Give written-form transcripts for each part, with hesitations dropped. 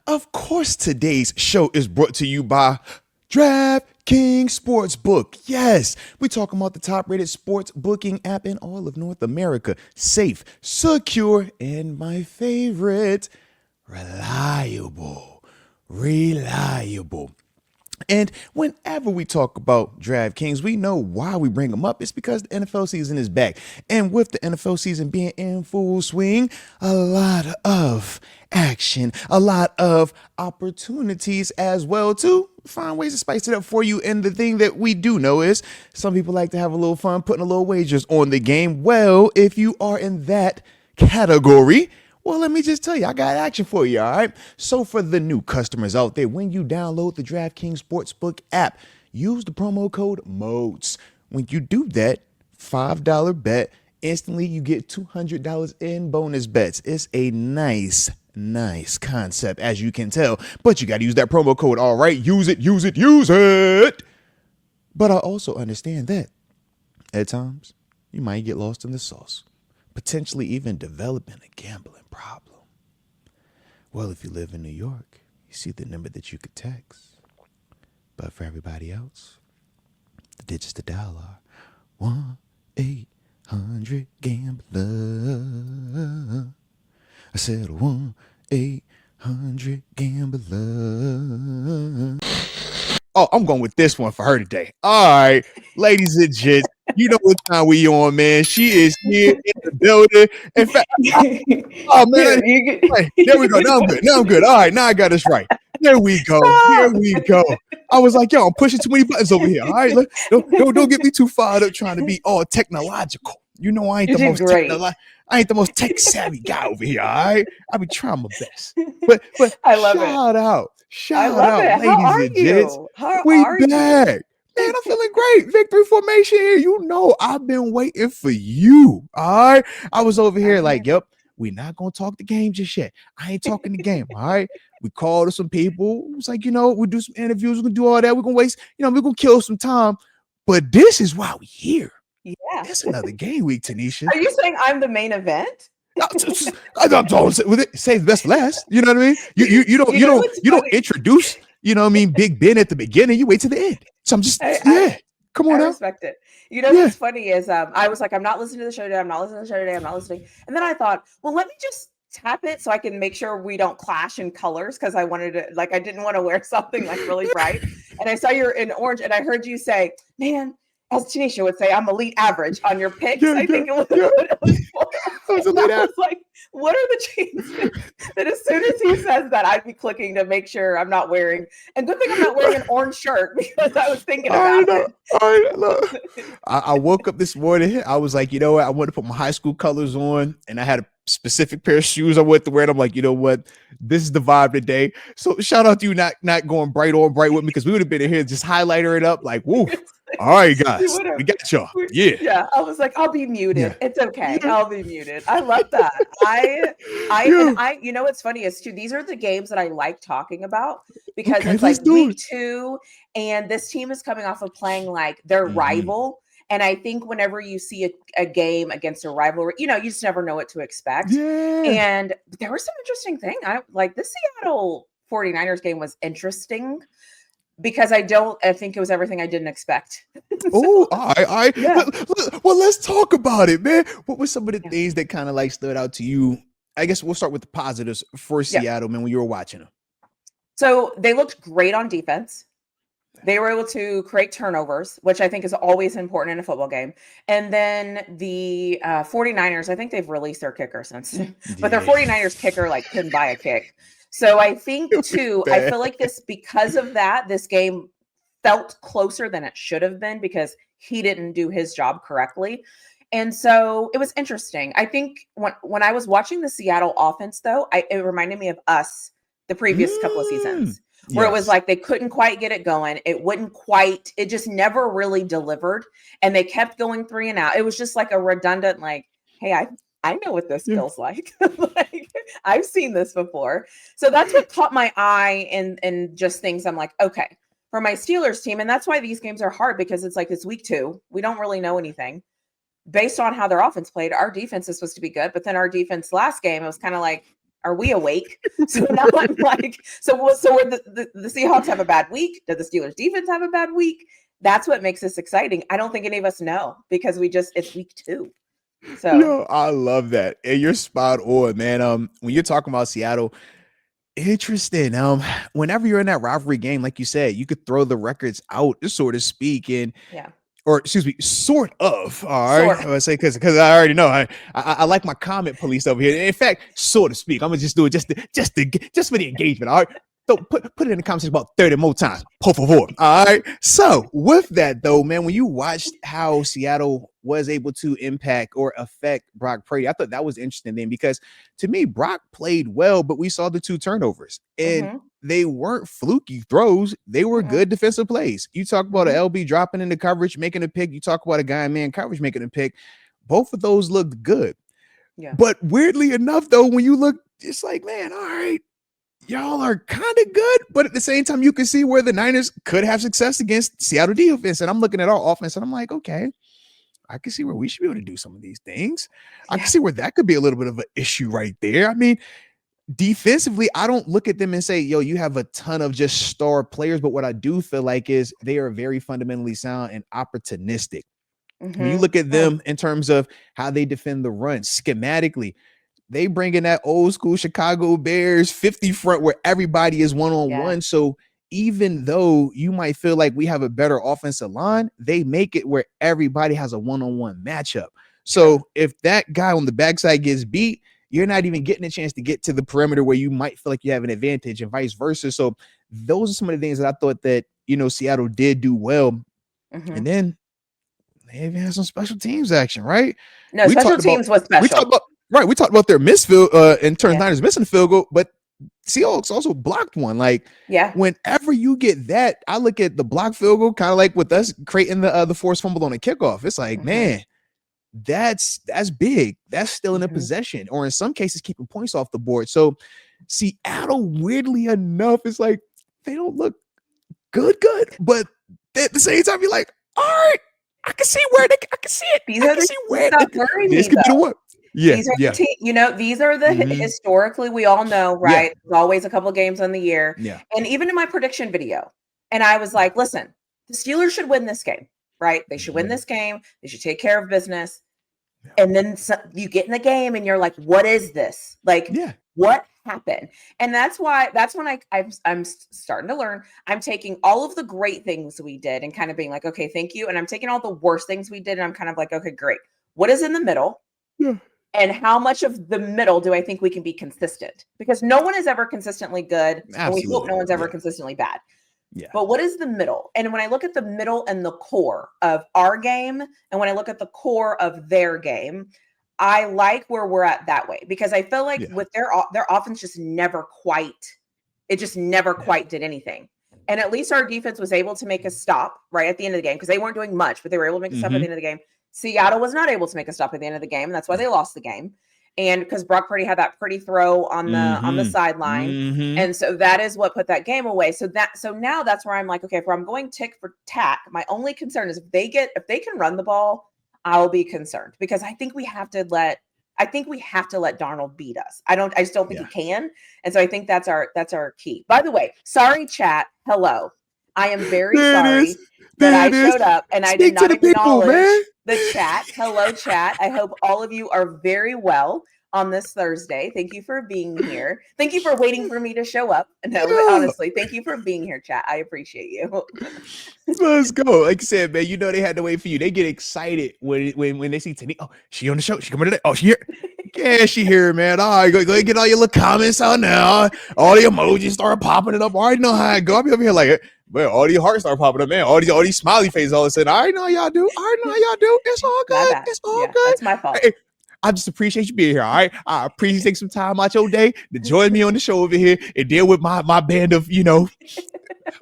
Of course, today's show is brought to you by DraftKings Sportsbook. Yes, we're talking about the top-rated sports booking app in all of North America. Safe, secure, and my favorite, reliable. Reliable. And whenever we talk about DraftKings, we know why we bring them up. It's because the NFL season is back. And with the NFL season being in full swing, a lot of action, a lot of opportunities as well to find ways to spice it up for you. And the thing that we do know is some people like to have a little fun putting a little wagers on the game. Well, if you are in that category, well, let me just tell you, I got action for you, all right? So for the new customers out there, when you download the DraftKings Sportsbook app, use the promo code Moats. When you do that, $5 bet, instantly you get $200 in bonus bets. It's a nice concept, as you can tell. But you got to use that promo code, all right? Use it, use it, use it. But I also understand that at times you might get lost in the sauce, potentially even developing a gambling problem. Well, if you live in New York, you see the number that you could text. But for everybody else, the digits to dial are 1-800-GAMBLER. I said 1-800-GAMBLER. Oh, I'm going with this one for her today. All right, ladies and gents, you know what time we on, man. She is here in the building. In fact, oh man, there we go. Now I'm good. Now I'm good. All right, now I got this right. There we go. Here we go. I was like, yo, I'm pushing too many buttons over here. All right, don't get me too fired up trying to be all technological. You know, I ain't the most tech savvy guy over here. All right, I be trying my best. But I love shout it. out, I love it. ladies and gents. We back. Man, I'm feeling great. Victory formation here. You know, I've been waiting for you. All right. I was over here like, yep, we're not going to talk the game just yet. I ain't talking the game. All right. We called some people. It was like, we'll do some interviews. We're going to do all that. We're going to waste, we're going to kill some time. But this is why we're here. Yeah. It's another game week, TaNeisha. Are you saying I'm the main event? I don't with it. Save the best for last. You know what I mean? You don't introduce, Big Ben at the beginning. You wait to the end. So I'm just come on. I respect it. What's funny is I was like, I'm not listening to the show today. I'm not listening. And then I thought, well, let me just tap it so I can make sure we don't clash in colors, because I wanted to, I didn't want to wear something like really bright. And I saw you're in orange, and I heard you say, man, as TaNeisha would say, I'm elite average on your picks. I think it was what it was for. I was like, what are the chances that as soon as he says that, I'd be clicking to make sure I'm not wearing, and good thing I'm not wearing an orange shirt, because I was thinking about it. I woke up this morning, I was like, you know what, I want to put my high school colors on, and I had a specific pair of shoes I wanted to wear, and I'm like, you know what, this is the vibe today. So shout out to you not going bright on bright with me, because we would have been in here just highlighter it up like, woo. All right, guys, we got y'all. Yeah. I was like, I'll be muted. Yeah. It's okay. I'll be muted. I love that. What's funny is too, these are the games that I like talking about, because it's like week 2, and this team is coming off of playing like their rival. And I think whenever you see a game against a rivalry, you just never know what to expect. Yeah. And there was some interesting thing. The Seattle 49ers game was interesting, because I think it was everything I didn't expect. Oh, all right. Yeah. Well, let's talk about it, man. What were some of the things that kind of stood out to you? I guess we'll start with the positives for Seattle, man, when you were watching them. So they looked great on defense. They were able to create turnovers, which I think is always important in a football game. And then the 49ers, I think they've released their kicker since, but their 49ers kicker couldn't buy a kick. So I think too, I feel like because of that, this game felt closer than it should have been, because he didn't do his job correctly. And so it was interesting. I think when I was watching the Seattle offense, though, it reminded me of us the previous couple of seasons, where it was like they couldn't quite get it going. It just never really delivered. And they kept going 3 and out. It was just like a redundant, hey, I know what this feels like. I've seen this before. So that's what caught my eye, and just things I'm like, okay, for my Steelers team. And that's why these games are hard, because it's week 2. We don't really know anything. Based on how their offense played, our defense is supposed to be good. But then our defense last game, it was kind of like, Are we awake? So now I'm like, so where the Seahawks have a bad week? Does the Steelers defense have a bad week? That's what makes this exciting. I don't think any of us know because it's week 2. So Yo, I love that. And you're spot on, man. When you're talking about Seattle, interesting. Whenever you're in that rivalry game, like you said, you could throw the records out, so to speak, and yeah. or excuse me, sort of. All right, Sort of. I would say because I already know I like my comment police over here. In fact, so to speak, I'm gonna just do it just for the engagement. All right. So put it in the comments about 30 more times. Por favor. All right. So with that though, man, when you watched how Seattle was able to impact or affect Brock Purdy, I thought that was interesting then because to me, Brock played well, but we saw the 2 turnovers and they weren't fluky throws. They were good defensive plays. You talk about an LB dropping into coverage, making a pick. You talk about a guy in man coverage making a pick. Both of those looked good. Yeah. But weirdly enough, though, when you look, it's like, man, all right, y'all are kind of good, but at the same time, you can see where the Niners could have success against Seattle defense. And I'm looking at our offense and I'm like, okay, I can see where we should be able to do some of these things. I can see where that could be a little bit of an issue right there. I mean, defensively, I don't look at them and say, yo, you have a ton of just star players. But what I do feel like is they are very fundamentally sound and opportunistic. When you look at them in terms of how they defend the run schematically, they bring in that old school Chicago Bears 50 front where everybody is one-on-one. So even though you might feel like we have a better offensive line, they make it where everybody has a one-on-one matchup. So if that guy on the backside gets beat, you're not even getting a chance to get to the perimeter where you might feel like you have an advantage and vice versa. So those are some of the things that I thought that, Seattle did do well. And then they even had some special teams action, right? No, special teams was special. We talked about their missed field in terms of Niners missing the field goal, but Seahawks also blocked one. Like, whenever you get that, I look at the block field goal, kind of like with us creating the forced fumble on a kickoff. It's like, man, that's big. That's still in a possession, or in some cases, keeping points off the board. So Seattle, weirdly enough, is like they don't look good, but at the same time, you're like, all right, I can see where I can see it. These are the where this could be the one. Yeah, these are the historically, we all know, right? There's always a couple of games on the year. Yeah. And even in my prediction video, and I was like, listen, the Steelers should win this game, right? They should win this game. They should take care of business. And then you get in the game and you're like, what is this? Like, what happened? And that's when I'm starting to learn. I'm taking all of the great things we did and kind of being like, okay, thank you. And I'm taking all the worst things we did. And I'm kind of like, okay, great. What is in the middle? Yeah. And how much of the middle do I think we can be consistent? Because no one is ever consistently good. Absolutely. And we hope no one's ever consistently bad. Yeah. But what is the middle? And when I look at the middle and the core of our game, and when I look at the core of their game, I like where we're at that way. Because I feel like with their offense just never quite did anything. And at least our defense was able to make a stop right at the end of the game because they weren't doing much, but they were able to make a stop at the end of the game. Seattle was not able to make a stop at the end of the game, and that's why they lost the game. And because Brock Purdy had that pretty throw on the sideline, and so that is what put that game away. So now that's where I'm like, okay, if I'm going tick for tack, my only concern is if they can run the ball, I'll be concerned because I think we have to let Darnold beat us. I just don't think he can, and so I think that's our key. By the way, sorry, chat. Hello, I am very sorry that I showed up and I did not acknowledge the chat. Hello, chat. I hope all of you are very well on this Thursday. Thank you for being here. Thank you for waiting for me to show up. No, but honestly, thank you for being here, chat. I appreciate you. Let's go. Like I said, man, they had to wait for you. They get excited when they see Tanisha. Oh, she on the show. She coming today. Oh, she here. Yeah, she here, man. All right, go get all your little comments out now. All the emojis start popping it up. I already know how I go. I'll be over here like, man, all these hearts start popping up, man. All these smiley faces all of a sudden. I already know how y'all do. It's all good. It's all good. That's my fault. Hey, I just appreciate you being here. All right. I appreciate you taking some time out your day to join me on the show over here and deal with my band of,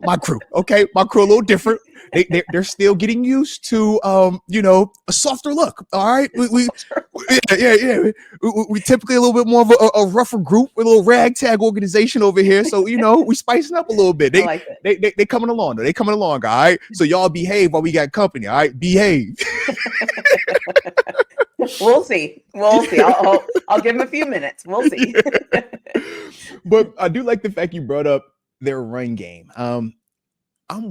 my crew. Okay. My crew a little different. They're still getting used to, a softer look. All right. We typically a little bit more of a rougher group, a little ragtag organization over here. So, we spicing up a little bit. They coming along though. They coming along. All right. So y'all behave while we got company. All right. Behave. We'll see. We'll see. I'll give him a few minutes. We'll see. But I do like the fact you brought up their run game. I'm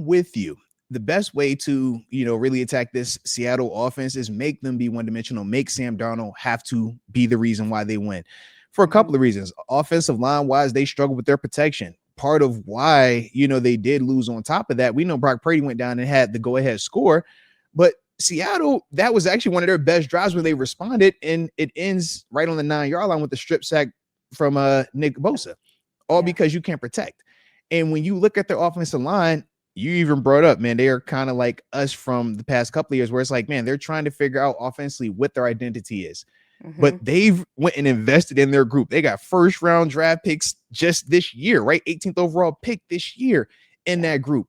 with you. The best way to, really attack this Seattle offense is make them be one-dimensional, make Sam Darnold have to be the reason why they win. For a couple of reasons. Offensive line-wise, they struggle with their protection. Part of why, they did lose on top of that. We know Brock Purdy went down and had the go-ahead score, but Seattle, that was actually one of their best drives when they responded, and it ends right on the 9-yard line with the strip sack from Nick Bosa, all because you can't protect. And when you look at their offensive line, you even brought up, man, they are kind of like us from the past couple of years where it's like, man, they're trying to figure out offensively what their identity is. But they've went and invested in their group. They got first round draft picks just this year, right? 18th overall pick this year in that group.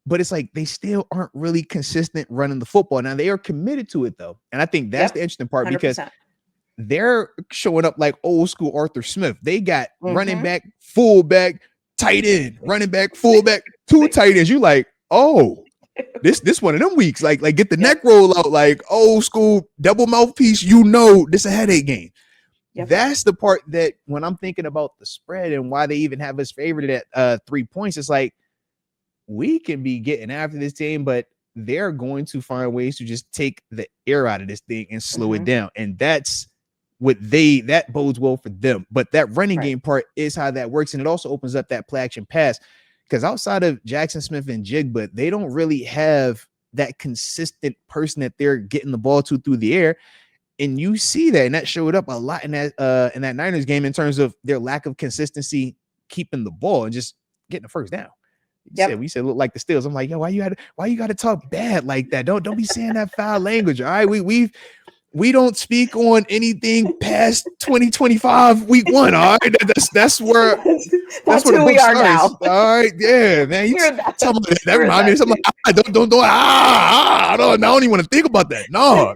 But it's like they still aren't really consistent running the football. Now they are committed to it though. And I think that's the interesting part 100%. Because they're showing up like old school Arthur Smith. They got running back, fullback, tight end, running back, fullback, 2 tight ends. You like, oh, this one of them weeks. Like get the neck roll out, like old school double mouthpiece. This a headache game. That's the part that when I'm thinking about the spread and why they even have us favored at 3 points, it's like we can be getting after this team, but they're going to find ways to just take the air out of this thing and slow it down. And that's what that bodes well for them. But that running game part is how that works. And it also opens up that play action pass. Because outside of Jackson Smith and Jigba, they don't really have that consistent person that they're getting the ball to through the air. And you see that, and that showed up a lot in that Niners game in terms of their lack of consistency keeping the ball and just getting the first down. We said look like the Steelers. I'm like, yo, why you got to talk bad like that? Don't be saying that foul language. All right, we don't speak on anything past 2025 week 1. All right, that's where that's where who we are now. All right, yeah, man. That reminds me of something. I don't even want to think about that. No,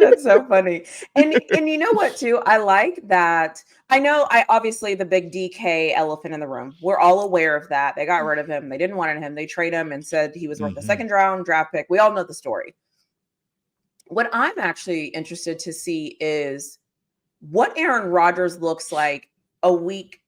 that's so funny. And you know what too? I like that. I obviously the big DK elephant in the room. We're all aware of that. They got rid of him. They didn't want him. They traded him and said he was worth a second round draft pick. We all know the story. What I'm actually interested to see is what Aaron Rodgers looks like a week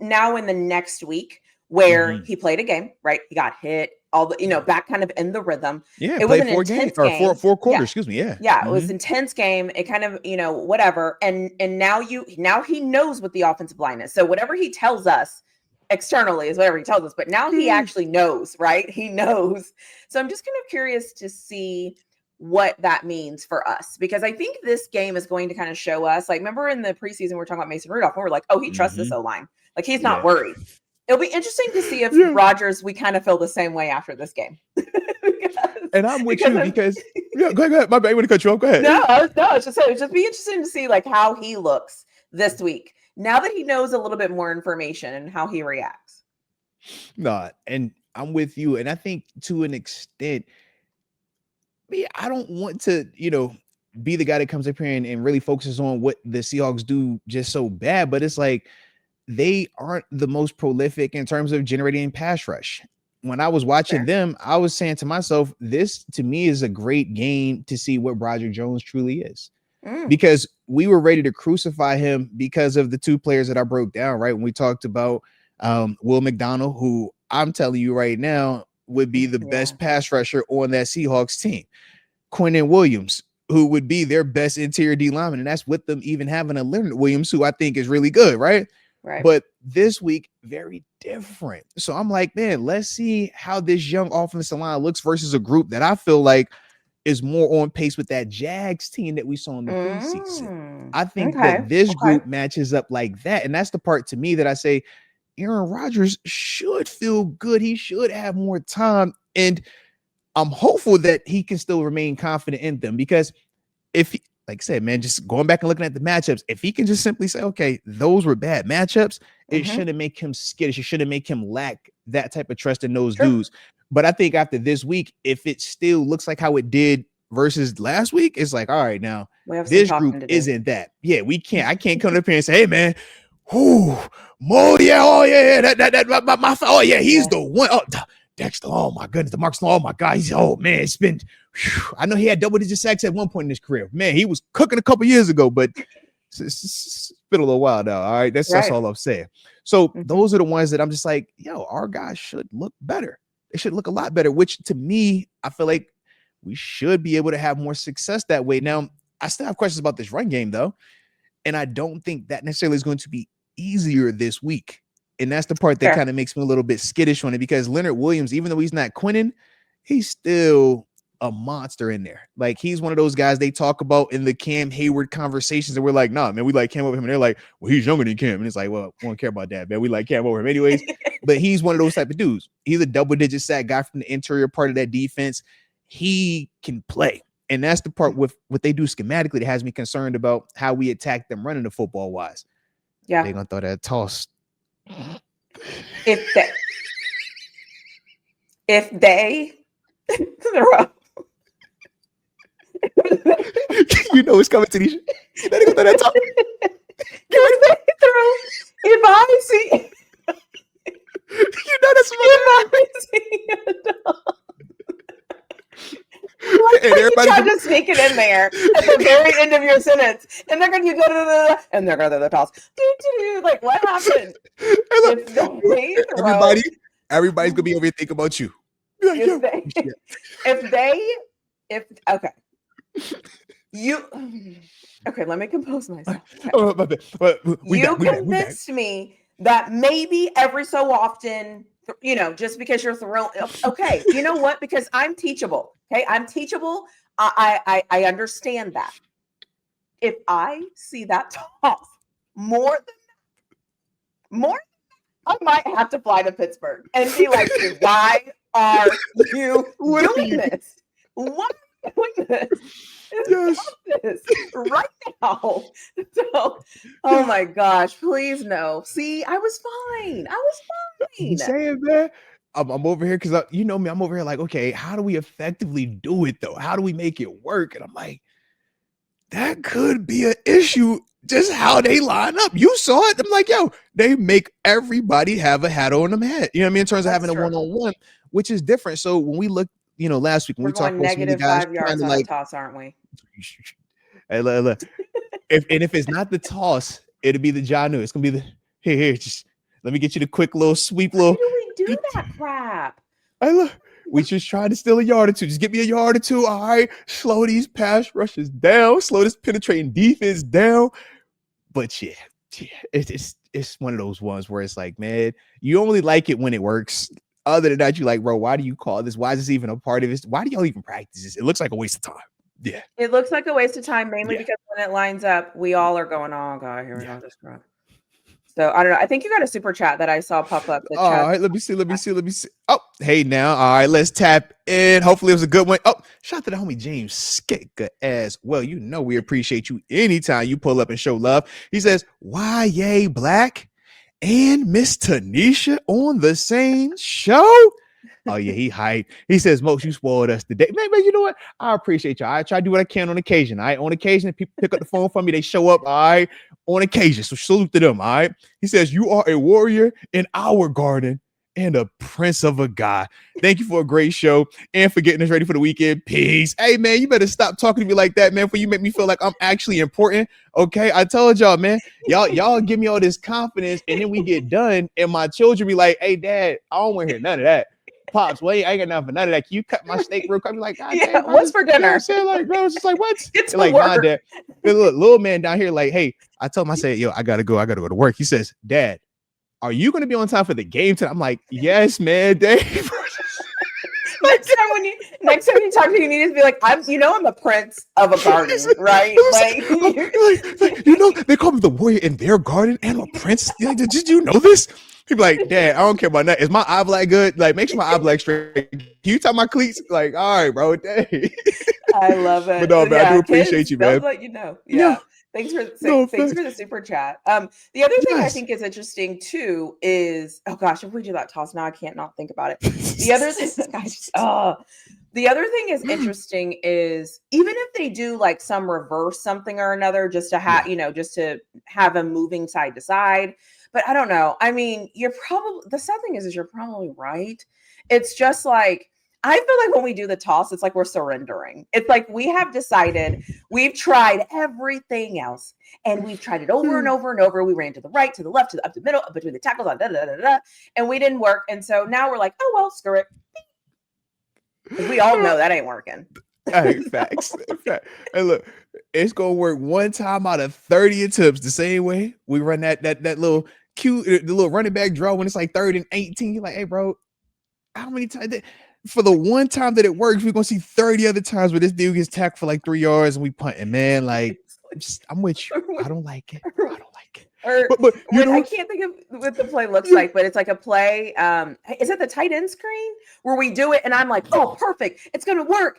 now in the next week where he played a game, right? He got hit, all the, back kind of in the rhythm. Yeah, it was an intense game. Or four quarters, excuse me. Yeah. It was an intense game. It kind of, whatever. And now he knows what the offensive line is. So whatever he tells us externally is whatever he tells us, but now he actually knows, right? He knows. So I'm just kind of curious to see what that means for us, because I think this game is going to kind of show us, like, remember in the preseason, we were talking about Mason Rudolph, and we're like, oh, he trusts this O-line. Like, he's not worried. It'll be interesting to see if Rodgers, we kind of feel the same way after this game. And I'm with you because go ahead. My bad. I want to cut you off. Go ahead. No, it's just be interesting to see like how he looks this week now that he knows a little bit more information and how he reacts. No, and I'm with you. And I think to an extent, I don't want to, be the guy that comes up here and really focuses on what the Seahawks do just so bad. But it's like they aren't the most prolific in terms of generating pass rush. When I was watching them, I was saying to myself, this to me is a great game to see what Roger Jones truly is. Because we were ready to crucify him because of the 2 players that I broke down, right? When we talked about Will McDonald, who I'm telling you right now would be the best pass rusher on that Seahawks team. Quinnen Williams, who would be their best interior D lineman. And that's with them even having a Leonard Williams, who I think is really good, right? Right. But this week, very different. So I'm like, man, let's see how this young offensive line looks versus a group that I feel like is more on pace with that Jags team that we saw in the preseason. I think that this group matches up like that. And that's the part to me that I say Aaron Rodgers should feel good. He should have more time. And I'm hopeful that he can still remain confident in them, because if he, like I said, man, just going back and looking at the matchups, if he can just simply say, okay, those were bad matchups, it shouldn't make him skittish. It shouldn't make him lack that type of trust in those dudes. But I think after this week, if it still looks like how it did versus last week, it's like, all right, now this group isn't that. Yeah, I can't come up here and say, hey, man, he's the one. Oh, Dexter, oh my goodness, the Mark's, oh my God, it's been, I know he had double-digit sacks at one point in his career. Man, he was cooking a couple years ago, but it's been a little while now. All right, that's all I'm saying. So those are the ones that I'm just like, yo, our guys should look better. They should look a lot better, which to me, I feel like we should be able to have more success that way. Now, I still have questions about this run game, though, and I don't think that necessarily is going to be easier this week. And that's the part that kind of makes me a little bit skittish on it, because Leonard Williams, even though he's not Quinnen, he's still a monster in there. Like, he's one of those guys they talk about in the Cam Hayward conversations, and we're like, nah, man, we like Cam over him. And they're like, well, he's younger than Cam. And it's like, well, we don't care about that, man. We like Cam over him anyways. But he's one of those type of dudes. He's a double-digit sack guy from the interior part of that defense. He can play. And that's the part with what they do schematically that has me concerned about how we attack them running the football wise. Yeah. They're going to throw that toss. If they throw. You know it's coming, Tanisha. You know they're going to throw that toss. If I see. You know that's what and everybody tried to sneak it in there at the very end of your sentence, and they're going to go and they're going to the toss. Like, what happened? Everybody's gonna be over here thinking about you. Like, okay, let me compose myself. Okay. You convinced me that maybe every so often, just because you're throwing, okay, you know what? Because I'm teachable. Okay, I'm teachable. I understand that. If I see that toss more, I might have to fly to Pittsburgh and be like, why are you doing this? Why are you doing this? Yes. This right now. So, oh my gosh, please no. See, I was fine. You saying, man? I'm over here because you know me. I'm over here like, okay, how do we effectively do it though? How do we make it work? And I'm like, that could be an issue. Just how they line up. You saw it. I'm like, yo, they make everybody have a hat on them head. You know what I mean? In terms of having a one-on-one, which is different. So when we look, last week when we talked about some of the guys -5 yards on a toss, aren't we? Hey, look. If it's not the toss, it'll be the Janu. It's gonna be the here. Just let me get you the quick little sweep. Why do we do that crap? Hey, look. We just trying to steal a yard or two. Just get me a yard or two. All right. Slow these pass rushes down. Slow this penetrating defense down. But yeah, it's one of those ones where it's like, man, you only like it when it works. Other than that, you like, bro, why do you call this? Why is this even a part of this? Why do y'all even practice this? It looks like a waste of time. Yeah. It looks like a waste of time, mainly because when it lines up, we all are going, oh God, here we go. This crap. So I don't know. I think you got a super chat that I saw pop up. All right, let me see. Oh, hey now. All right, let's tap in. Hopefully it was a good one. Oh, shout out to the homie James Skicka as well. You know we appreciate you anytime you pull up and show love. He says, why yay Black and Miss Tanisha on the same show? Oh yeah, he hyped. He says, Moats, you spoiled us today. Man, you know what? I appreciate y'all. I try to do what I can on occasion. All right. On occasion, people pick up the phone for me, they show up. All right. On occasion. So salute to them. All right. He says, you are a warrior in our garden and a prince of a guy. Thank you for a great show and for getting us ready for the weekend. Peace. Hey man, you better stop talking to me like that, man, for you make me feel like I'm actually important. Okay. I told y'all, man, y'all give me all this confidence, and then we get done and my children be like, hey dad, I don't want to hear none of that. Pops, wait, I ain't got nothing for none of that. Can you cut my steak real quick? I'm like, God, yeah, what's for dinner? You know like, bro, it's just like, what? It's like, nah, dad. Look, little man down here, like, hey, I told him, I said, yo, I gotta go to work. He says, Dad, are you gonna be on time for the game tonight? I'm like, yes, man, Dave. next time you talk to me, you need to be like, I'm a prince of a garden, right? Like, they call me the warrior in their garden and a prince. Did you know this? He'd be like, Dad, I don't care about that. Is my eye black good? Like, make sure my eye black straight. Can you tie my cleats? Like, all right, bro. Dang. I love it. But no, man, I do appreciate you, man. Let you know. Yeah. Thanks for the super chat. The other thing I think is interesting too is, oh gosh, if we do that toss now, I can't not think about it. The other thing is interesting is even if they do like some reverse something or another, just to have, just to have a moving side to side. But I don't know. I mean, the sad thing is you're probably right. It's just like, I feel like when we do the toss, it's like we're surrendering. It's like we have decided we've tried everything else and we've tried it over and over and over. We ran to the right, to the left, to the up the middle, between the tackles, and we didn't work. And so now we're like, oh, well, screw it. We all know that ain't working. Hey, facts. Hey, look, it's gonna work one time out of 30 attempts the same way we run that little cute, the little running back draw when it's like 3rd and 18. You're like, hey, bro, how many times? For the one time that it works, we're gonna see 30 other times where this dude gets tackled for like 3 yards and we punt. And man, like, I'm with you. I don't like it. I don't like it. Or but you know, I can't think of what the play looks like, but it's like a play. Is it the tight end screen where we do it? And I'm like, oh, perfect, it's gonna work.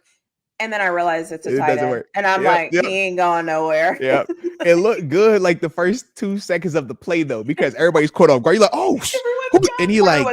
And then I realize it's a tight end, and I'm like, he ain't going nowhere. Yeah, it looked good like the first 2 seconds of the play though, because everybody's caught off guard. You're like, oh, and he like,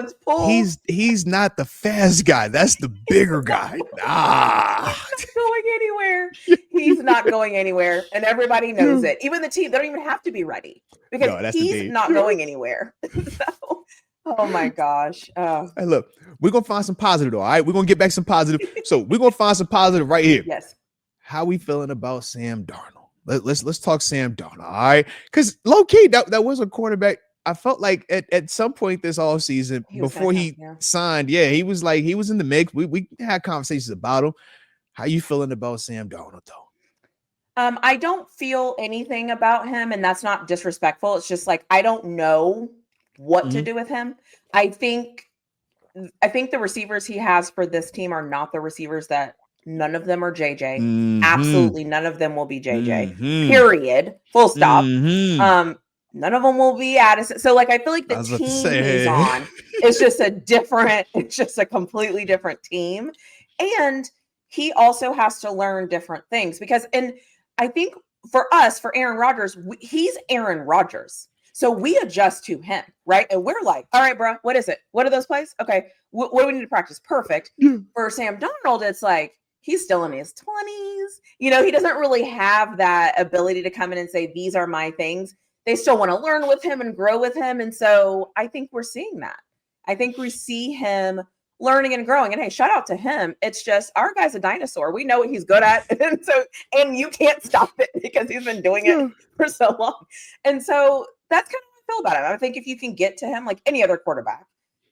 he's not the fast guy. That's the bigger guy. He's not going anywhere. He's not going anywhere, and everybody knows it. Even the team, they don't even have to be ready because he's not going anywhere. So, oh my gosh. Hey, look, we're gonna find some positive though. All right, we're gonna get back some positive. So we're gonna find some positive right here. Yes. How we feeling about Sam Darnold? Let's talk Sam Darnold. All right, because low key that was a quarterback. I felt like at some point this all season before he signed, he was in the mix. We had conversations about him. How you feeling about Sam Darnold though? I don't feel anything about him, and that's not disrespectful. It's just like I don't know what to do with him. I think the receivers he has for this team are not the receivers that none of them are JJ. Absolutely none of them will be JJ. Period. Full stop. None of them will be Addison. So like I feel like the team he's on is just it's just a completely different team. And he also has to learn different things because, and I think for us, for Aaron Rodgers, he's Aaron Rodgers. So we adjust to him, right? And we're like, all right, bro, what is it? What are those plays? Okay, what do we need to practice? Perfect. For Sam Darnold, it's like he's still in his 20s. You know, he doesn't really have that ability to come in and say, these are my things. They still want to learn with him and grow with him. And so I think we're seeing that. I think we see him learning and growing. And hey, shout out to him. It's just our guy's a dinosaur. We know what he's good at. And you can't stop it because he's been doing it for so long. And so that's kind of how I feel about it. I think if you can get to him like any other quarterback,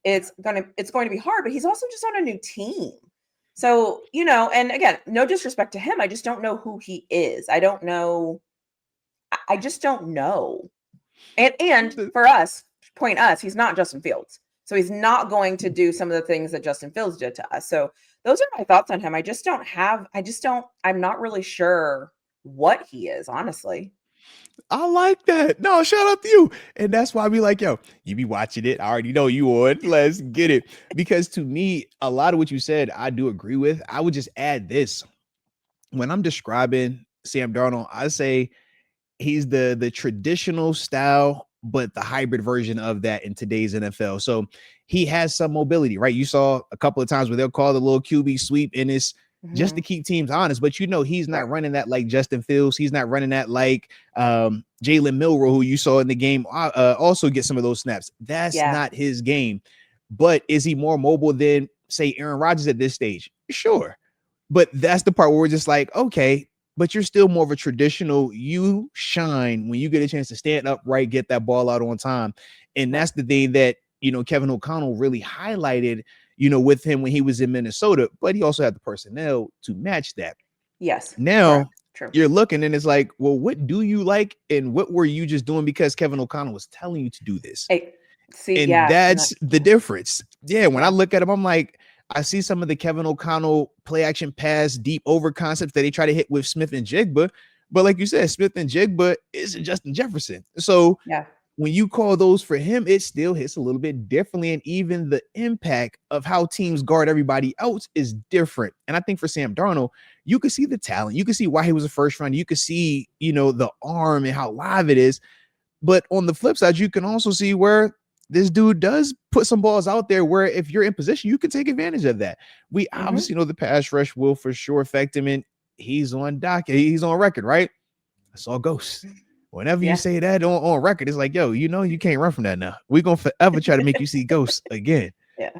it's going to be hard, but he's also just on a new team. So, you know, and again, no disrespect to him. I just don't know who he is. I just don't know. And for us, he's not Justin Fields. So he's not going to do some of the things that Justin Fields did to us. So those are my thoughts on him. I'm not really sure what he is, honestly. I like that. No, shout out to you. And that's why we like, yo, you be watching it. I already know you would. Let's get it. Because to me, a lot of what you said, I do agree with. I would just add this. When I'm describing Sam Darnold, I say he's the traditional style, but the hybrid version of that in today's NFL. So he has some mobility, right? You saw a couple of times where they'll call the little QB sweep and it's just to keep teams honest. But you know, he's not running that like Justin Fields. He's not running that like Jaylen Milro, who you saw in the game, also get some of those snaps. That's not his game. But is he more mobile than, say, Aaron Rodgers at this stage? Sure. But that's the part where we're just like, okay, but you're still more of a traditional. You shine when you get a chance to stand upright, get that ball out on time. And that's the thing that, you know, Kevin O'Connell really highlighted, you know, with him when he was in Minnesota, but he also had the personnel to match that. Yes. Now you're looking and it's like, well, what do you like? And what were you just doing because Kevin O'Connell was telling you to do this? That's the difference. Yeah. When I look at him, I'm like, I see some of the Kevin O'Connell play action pass deep over concepts that they try to hit with Smith and Jigba. But like you said, Smith and Jigba isn't Justin Jefferson. So when you call those for him, it still hits a little bit differently. And even the impact of how teams guard everybody else is different. And I think for Sam Darnold, you could see the talent. You could see why he was a first round. You could see, you know, the arm and how live it is. But on the flip side, you can also see where this dude does put some balls out there where if you're in position, you can take advantage of that. We obviously know the pass rush will for sure affect him, and he's on record, right? I saw ghosts. Whenever you Yeah. say that on record, it's like, yo, you can't run from that now. We're gonna forever try to make you see ghosts again. Yeah.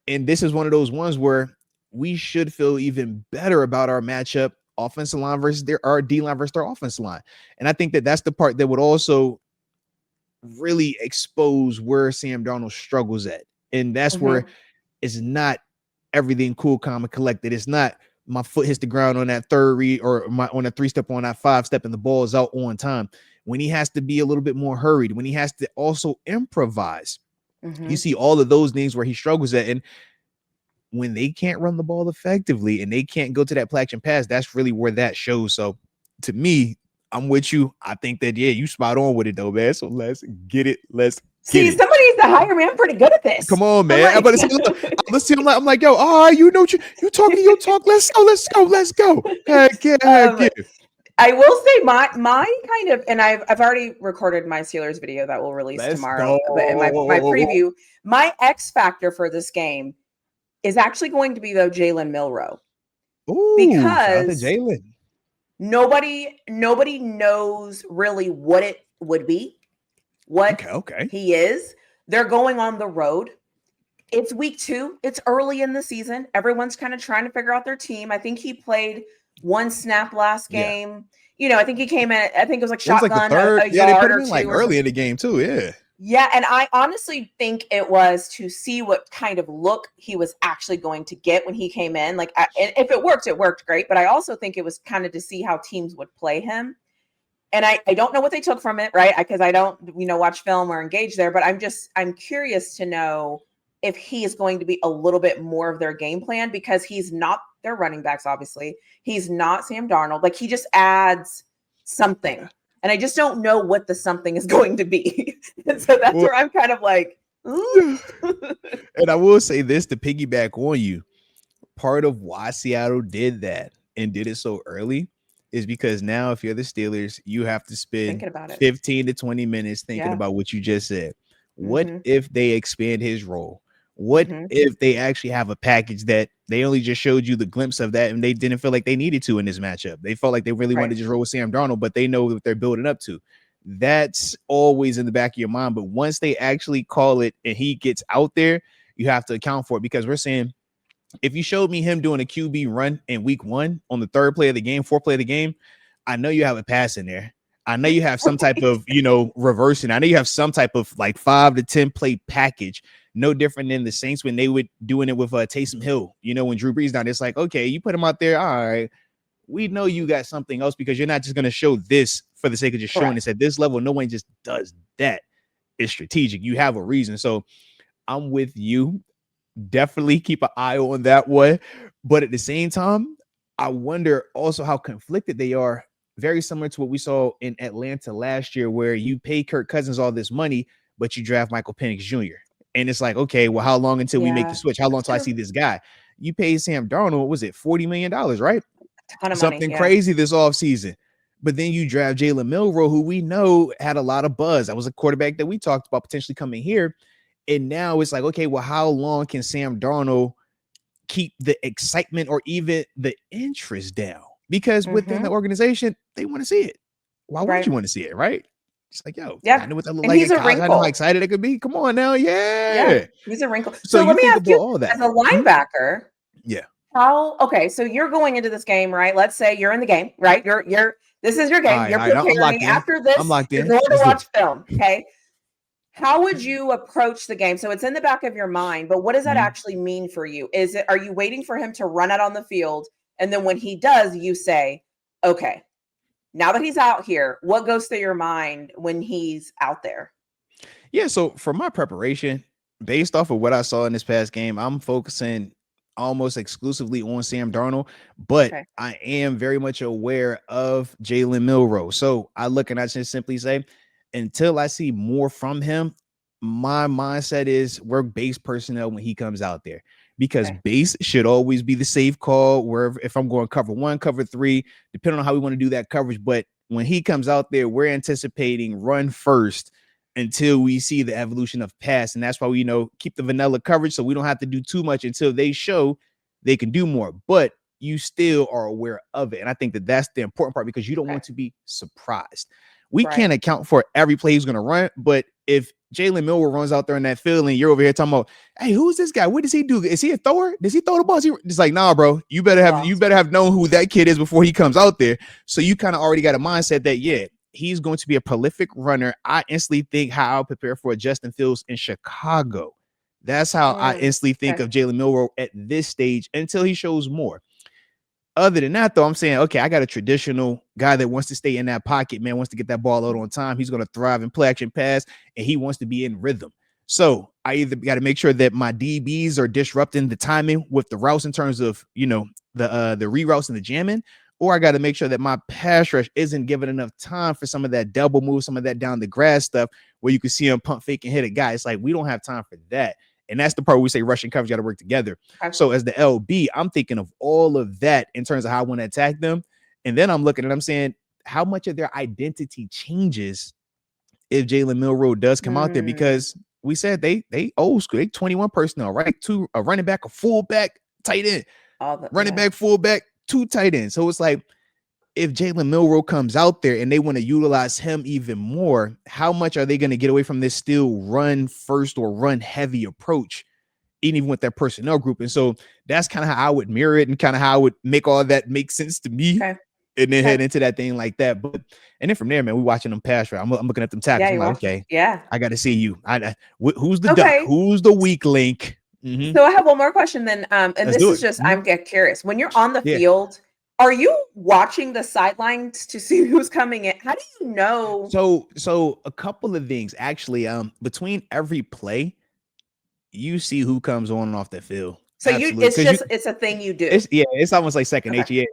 And this is one of those ones where we should feel even better about our matchup, offensive line versus our D line versus their offensive line. And I think that that's the part that would also really expose where Sam Darnold struggles at. And that's where Mhm. it's not everything cool, calm, and collected. It's not my foot hits the ground on that third read or on a 3-step on that 5-step and the ball is out on time. When he has to be a little bit more hurried, when he has to also improvise, you Mhm. see all of those things where he struggles at. And when they can't run the ball effectively and they can't go to that play action pass, that's really where that shows. So to me, I'm with you. I think that, yeah, you spot on with it though, man. So let's get it. Let's get See, it. somebody needs to hire me. I'm pretty good at this. Come on, I'm man. I'm like, about to say, look, let's see. I'm like, yo, all right, you talking your talk. Let's go, let's go, let's go. Heck yeah, heck um, yeah. I will say my kind of, and I've already recorded my Steelers video that will release Let's tomorrow. go. But in my preview, my X factor for this game is actually going to be though Jaylen Milro, Ooh, shout out to because Jaylen. nobody knows really what it would be, what Okay. he is. They're going on the road. It's week 2. It's early in the season. Everyone's kind of trying to figure out their team. I think he played one snap last Yeah. game. I think he came in, I think it was like It was like the shotgun third. a Yeah, they put yard him or in like two or early something. in the game too. Yeah. Yeah, and I honestly think it was to see what kind of look he was actually going to get when he came in. Like, and if it worked great. But I also think it was kind of to see how teams would play him. And I don't know what they took from it, right? Because I don't, watch film or engage there. But I'm curious to know if he is going to be a little bit more of their game plan, because he's not their running backs, obviously. He's not Sam Darnold. Like, he just adds something. And I just don't know what the something is going to be. And so that's Well, where I'm kind of like, ooh. and I will say this to piggyback on you. Part of why Seattle did that and did it so early is because now, if you're the Steelers, you have to spend Thinking about it. 15 to 20 minutes thinking Yeah. about what you just said. What Mm-hmm. if they expand his role? What Mm-hmm. if they actually have a package that they only just showed you the glimpse of that and they didn't feel like they needed to in this matchup? They felt like they really wanted Right. to just roll with Sam Darnold, but they know what they're building up to. That's always in the back of your mind. But once they actually call it and he gets out there, you have to account for it, because we're saying, if you showed me him doing a QB run in week 1 on the 3rd play of the game, 4th play of the game, I know you have a pass in there. I know you have some type of, reversing. I know you have some type of like 5 to 10 play package. No different than the Saints when they were doing it with Taysom Hill. When Drew Brees down, it's like, okay, you put him out there. All right, we know you got something else, because you're not just going to show this for the sake of just showing Correct. this at this level. No one just does that. It's strategic. You have a reason. So I'm with you. Definitely keep an eye on that one. But at the same time, I wonder also how conflicted they are. Very similar to what we saw in Atlanta last year, where you pay Kirk Cousins all this money, but you draft Michael Penix Jr. And it's like, okay, well, how long until we make the Yeah. switch? How long That's until I true. see this guy? You paid Sam Darnold, what was it, $40 million, right? Ton of money. Something Yeah. crazy this offseason. But then you draft Jaylen Milro, who we know had a lot of buzz. That was a quarterback that we talked about potentially coming here. And now it's like, okay, well, how long can Sam Darnold keep the excitement or even the interest down? Because within the Mm-hmm. organization, they want to see it. Why wouldn't Right. you want to see it, right? It's like, yo, I Yeah. know what that looked And like he's in a college. I know how wrinkle. excited it could be. Come on now. Yeah. Yeah. He's a wrinkle. So So you let me think ask about you, all as that. a linebacker, Yeah. okay, so you're going into this game, right? Let's say you're in the game, right? This is your All game. right. You're All right. I'm preparing. locked in. After I'm this, locked you're in. going to Let's do it. watch film. Okay. How would you approach the game? So it's in the back of your mind, but what does that Mhm. actually mean for you? Are you waiting for him to run out on the field? And then when he does, you say, okay, now that he's out here, what goes through your mind when he's out there? Yeah. So for my preparation, based off of what I saw in this past game, I'm focusing almost exclusively on Sam Darnold, but Okay. I am very much aware of Jaylen Milro. So I look and I just simply say, until I see more from him, my mindset is we're base personnel when he comes out there, because Okay. base should always be the safe call. Where if I'm going cover 1, cover 3, depending on how we want to do that coverage. But when he comes out there, we're anticipating run first until we see the evolution of pass. And that's why we keep the vanilla coverage, so we don't have to do too much until they show they can do more. But you still are aware of it. And I think that that's the important part, because you don't Okay. want to be surprised. We Right. can't account for every play he's going to run. But if Jaylen Milro runs out there in that field and you're over here talking about, hey, who's this guy? What does he do? Is he a thrower? Does he throw the ball? It's like, nah, bro. You better have known who that kid is before he comes out there. So you kind of already got a mindset that, yeah, he's going to be a prolific runner. I instantly think how I'll prepare for Justin Fields in Chicago. That's how I instantly think of Jaylen Milro at this stage until he shows more. Other than that, though, I'm saying, okay, I got a traditional guy that wants to stay in that pocket, man, wants to get that ball out on time. He's going to thrive in play action pass, and he wants to be in rhythm. So I either got to make sure that my DBs are disrupting the timing with the routes in terms of, the reroutes and the jamming, or I got to make sure that my pass rush isn't given enough time for some of that double move, some of that down the grass stuff where you can see him pump fake and hit a guy. It's like, we don't have time for that. And that's the part where we say rush and coverage got to work together. Okay. So as the LB, I'm thinking of all of that in terms of how I want to attack them. And then I'm looking and I'm saying how much of their identity changes if Jaylen Milro does come out there, because we said they old school, they 21 personnel, right? Two, a running back, a fullback, tight end, running back, fullback, two tight ends. So it's like, if Jaylen Milro comes out there and they want to utilize him even more, how much are they going to get away from this still run first or run heavy approach, even with that personnel group? And so that's kind of how I would mirror it and kind of how I would make all that make sense to me. Okay. And then head into that thing like that. But and then from there, man, we watching them pass right. I'm looking at them tackles. I'm like, okay, I got to see you. Who's the duck? Who's the weak link? Mm-hmm. So I have one more question then. And this is just, I'm curious. When you're on the field, are you watching the sidelines to see who's coming in? How do you know? So a couple of things actually. Between every play, you see who comes on and off the field. So it's a thing you do. It's almost like second nature.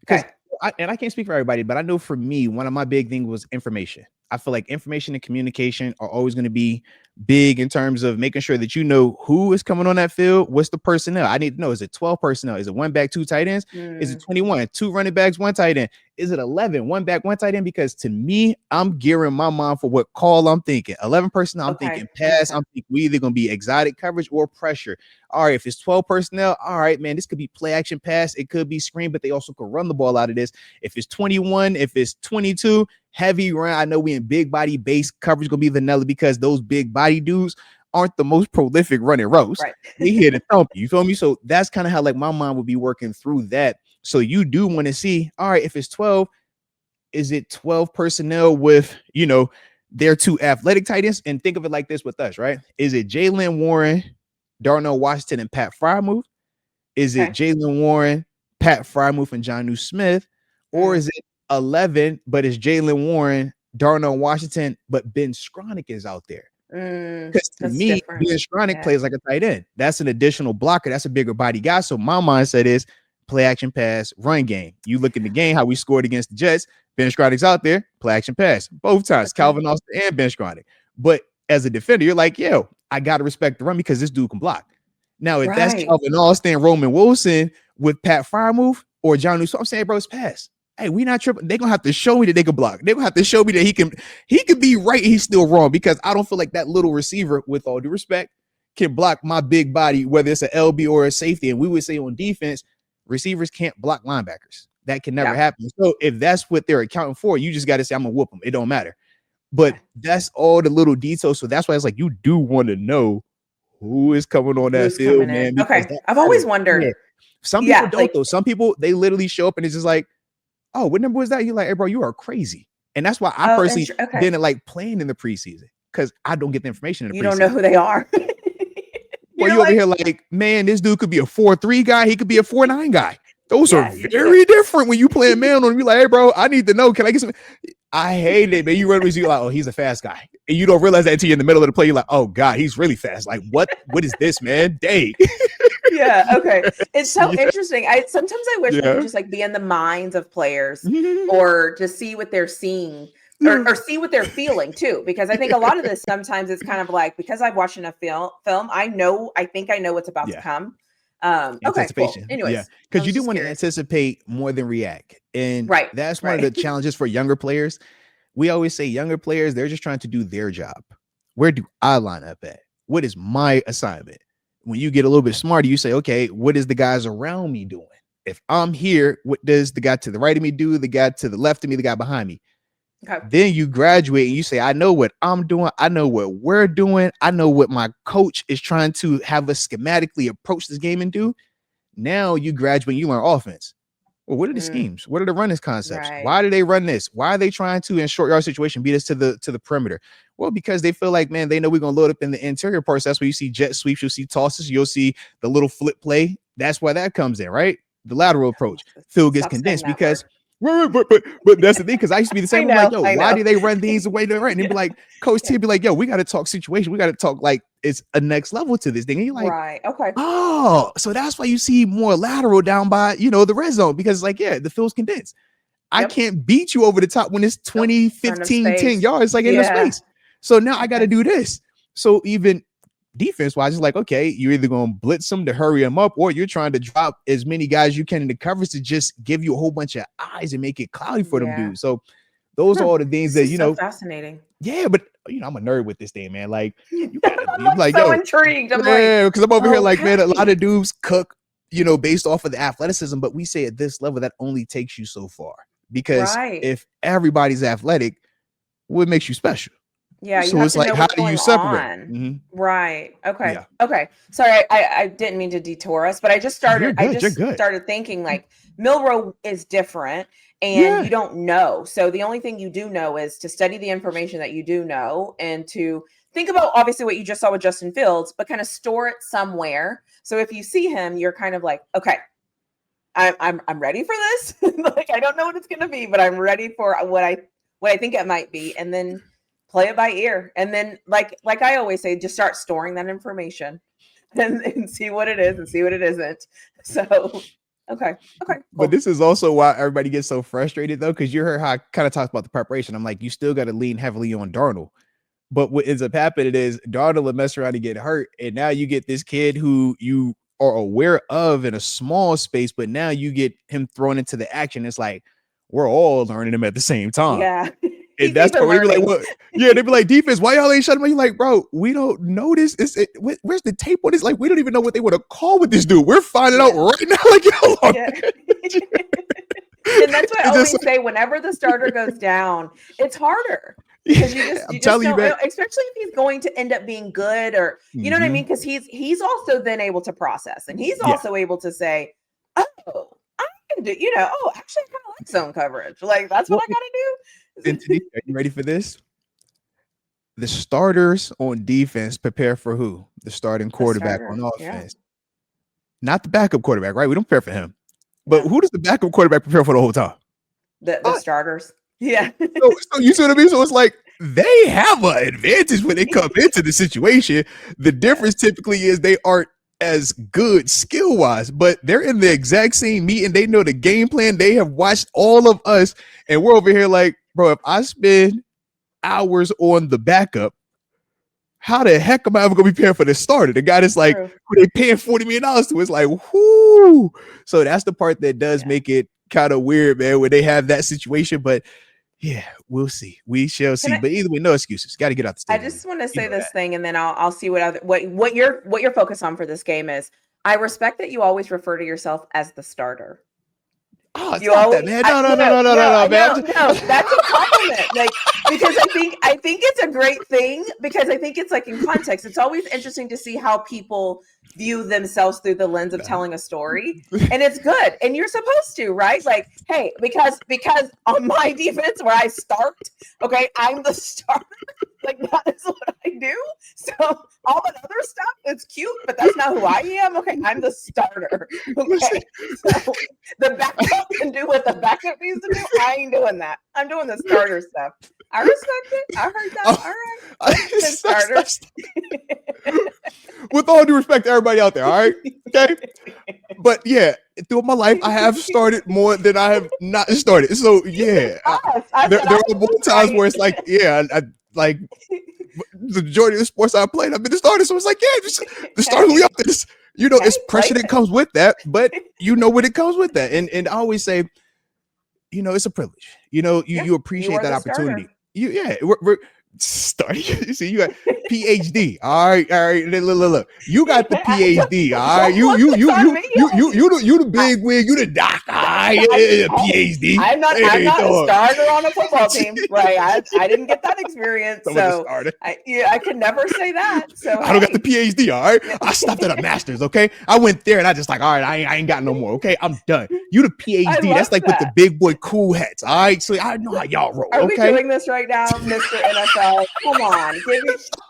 Because I can't speak for everybody, but I know for me, one of my big things was information. I feel like information and communication are always going to be big in terms of making sure that you know who is coming on that field. What's the personnel? I need to know, is it 12 personnel? Is it one back, two tight ends? Is it 21, two running backs, one tight end? Is it 11, one back, one tight end? Because to me, I'm gearing my mind for what call I'm thinking. 11 personnel, I'm thinking pass. I'm thinking we either going to be exotic coverage or pressure. All right, if it's 12 personnel, all right, man, this could be play action pass. It could be screen, but they also could run the ball out of this. If it's 21, if it's 22, heavy run. I know we in big body base coverage going to be vanilla because those big body dudes aren't the most prolific running routes. Right. They here to thump you. You feel me? So that's kind of how like my mind would be working through that. So you do want to see, all right, if it's 12, is it 12 personnel with, their two athletic tight ends? And think of it like this with us, right? Is it Jaylen Warren, Darnell Washington, and Pat Frymuth? Is it Jaylen Warren, Pat Frymuth, and Jonnu Smith? Or is it 11, but it's Jaylen Warren, Darnell Washington, but Ben Skronik is out there? Because to me, different. Ben Skronik plays like a tight end. That's an additional blocker. That's a bigger body guy. So my mindset is play action pass, run game. You look in the game, how we scored against the Jets. Ben Skronik's out there, play action pass. Both times, Calvin Austin and Ben Skronik. But as a defender, you're like, yo, I got to respect the run because this dude can block. Now, if that's Calvin Austin, Roman Wilson with Pat Frymuth or Jonnu, so I'm saying, bro, it's pass. Hey, we not tripping. They're gonna have to show me that they can block. They're gonna have to show me that he can be right. He's still wrong, because I don't feel like that little receiver, with all due respect, can block my big body, whether it's an LB or a safety. And we would say on defense, receivers can't block linebackers. That can never happen. So if that's what they're accounting for, you just got to say, I'm gonna whoop them. It don't matter. But that's all the little details. So that's why it's like you do want to know who is coming on that field, man. Okay. I've always wondered. Some people don't, though. Some people, they literally show up and it's just like, oh, what number was that? You're like, hey, bro, you are crazy. And that's why I personally didn't like playing in the preseason, because I don't get the information in the preseason. You don't know who they are. Well, you over here like, man, this dude could be a 4-3 guy. He could be a 4-9 guy. Those are very different when you play a man on. You're like, hey, bro, I need to know. Can I get some? I hate it, man. You run with you like, oh, he's a fast guy. And you don't realize that until you're in the middle of the play. You're like, oh, God, he's really fast. Like, what is this, man? Dang. Okay. It's so interesting. Sometimes I wish I could just like be in the minds of players or just see what they're seeing or see what they're feeling too. Because I think a lot of this, sometimes it's kind of like, because I've watched enough film, I think I know what's about to come. Anticipation. Cool. Anyways, because you do want to anticipate more than react. And that's one of the challenges for younger players. We always say younger players, they're just trying to do their job. Where do I line up at? What is my assignment? When you get a little bit smarter, you say, okay, what is the guys around me doing? If I'm here, what does the guy to the right of me do? The guy to the left of me, the guy behind me? Okay. Then you graduate and you say, I know what I'm doing. I know what we're doing. I know what my coach is trying to have us schematically approach this game and do. Now you graduate, you learn offense. Well, what are the schemes? What are the running concepts? Right. Why do they run this? Why are they trying to, in short yard situation, beat us to the perimeter? Well, because they feel like, man, they know we're gonna load up in the interior parts. That's where you see jet sweeps, you'll see tosses, you'll see the little flip play. That's why that comes in, right? The lateral approach. Field gets Stop saying condensed that because word. but that's the thing, because I used to be the I same. I'm like, know. yo, I why know. do they run these the way they're right? And they'd be like, Coach T be like, yo, we got to talk situation. We got to talk like it's a next level to this thing. And you're like, Right. Okay. oh, so that's why you see more lateral down by, the red zone, because it's like, yeah, the field's condensed. I Yep. can't beat you over the top when it's 20, 15, 10 yards, like in the space. So now I got to do this. So even defense wise, it's like, okay, you're either going to blitz them to hurry them up, or you're trying to drop as many guys you can in the coverage to just give you a whole bunch of eyes and make it cloudy for them dudes. So those are all the things that, so fascinating. Yeah, but I'm a nerd with this thing, man. Like, you gotta be like, so yo, intrigued. I'm yeah, because I'm over here like, man, a lot okay. of dudes cook, based off of the athleticism, but we say at this level that only takes you so far, because if everybody's athletic, what makes you special? Yeah, you so have it's to like, know how what's do you going separate? on. Right. Okay. Yeah. Okay. Sorry, I didn't mean to detour us, but I just started. You're good. Started thinking like Milro is different, and you don't know. So the only thing you do know is to study the information that you do know, and to think about obviously what you just saw with Justin Fields, but kind of store it somewhere. So if you see him, you're kind of like, okay, I'm ready for this. Like, I don't know what it's going to be, but I'm ready for what I think it might be, and then play it by ear. And then like I always say, just start storing that information and see what it is and see what it isn't. So, okay. Cool. But this is also why everybody gets so frustrated, though, because you heard how I kind of talked about the preparation. I'm like, you still got to lean heavily on Darnold. But what ends up happening is Darnold will mess around and get hurt. And now you get this kid who you are aware of in a small space, but now you get him thrown into the action. It's like, we're all learning him at the same time. Yeah. And that's where we be like, what? Yeah, they'd be like, defense, why y'all ain't shutting him? You're like, bro, we don't know this. Where's the tape on this? Like, we don't even know what they would have called with this dude. We're finding out right now. Like, and that's why I always say, whenever the starter goes down, it's harder. Because you just don't know, especially if he's going to end up being good, or you know what I mean? Because he's also then able to process, and he's also able to say, oh, I can do, actually I kind of like zone coverage. Like, that's what I gotta do. And TaNeisha, are you ready for this? The starters on defense prepare for who? The starting quarterback on offense. Not the backup quarterback, right? We don't prepare for him. But who does the backup quarterback prepare for the whole time? The starters. Yeah. So you see what I mean? So it's like they have an advantage when they come into the situation. The difference typically is they aren't as good skill-wise, but they're in the exact same meet and they know the game plan. They have watched all of us, and we're over here like, bro, if I spend hours on the backup, how the heck am I ever gonna be paying for the starter? The guy that's like, who they paying $40 million to? It's like, whoo. So that's the part that does make it kind of weird, man, when they have that situation. But yeah, we'll see. We shall see. But either way, no excuses. Got to get out the stadium. I just want to say this thing, and then I'll see what your focus on for this game is. I respect that you always refer to yourself as the starter. Oh, stop that, man. No, man. No, that's a compliment. Like, because I think it's a great thing, because I think it's like, in context, it's always interesting to see how people view themselves through the lens of telling a story. And it's good. And you're supposed to, right? Like, hey, because on my defense where I start, okay, I'm the starter. Like, that is what I do. So all that other stuff is cute, but that's not who I am. Okay, I'm the starter. Okay. So the backup can do what the backup needs to do. I ain't doing that. I'm doing the starter stuff. I respect it. I heard that. All right. Starter. With all due respect to everybody out there, all right? Okay. But yeah, through my life, I have started more than I have not started. So yeah, there are more times where it's like, I like the majority of the sports I played, I've been the starter. So it's like, the starter we up this. It's pressure that comes with that, but what it comes with that. And I always say, it's a privilege. You appreciate that opportunity. We're starting. You see, you got PhD. All right. Look. You got the PhD. All right. You the big wig. You the doctor. PhD. I'm not a starter on a football team, right? I didn't get that experience, so I could never say that. So I don't got the PhD, all right? I stopped at a master's, okay? I went there and I just like, all right, I ain't got no more, okay? I'm done. You the PhD. That's like with the big boy cool hats, all right? So I know how y'all roll, Are okay? we doing this right now, Mr. NFL? Come on.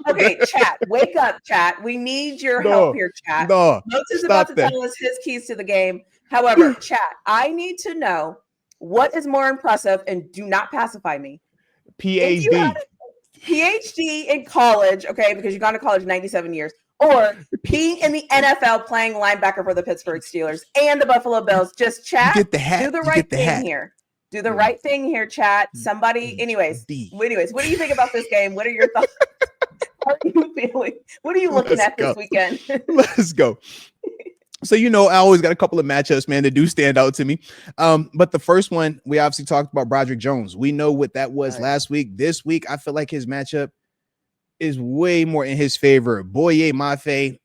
Okay, chat. Wake up, chat. We need your help here, chat. Moats is about to tell us his keys to the game. However, chat, I need to know what is more impressive, and do not pacify me. PhD. If you had a PhD in college, okay, because you've gone to college 97 years, or being in the NFL playing linebacker for the Pittsburgh Steelers and the Buffalo Bills, just chat. Get the hat. Do the right thing here. Do the right thing here, chat. Somebody, anyways, what do you think about this game? What are your thoughts? How are you feeling? What are you looking at this weekend? Let's go. So, I always got a couple of matchups, man, that do stand out to me. But the first one, we obviously talked about Broderick Jones. We know what that was last week. This week, I feel like his matchup is way more in his favor. Boye Mafe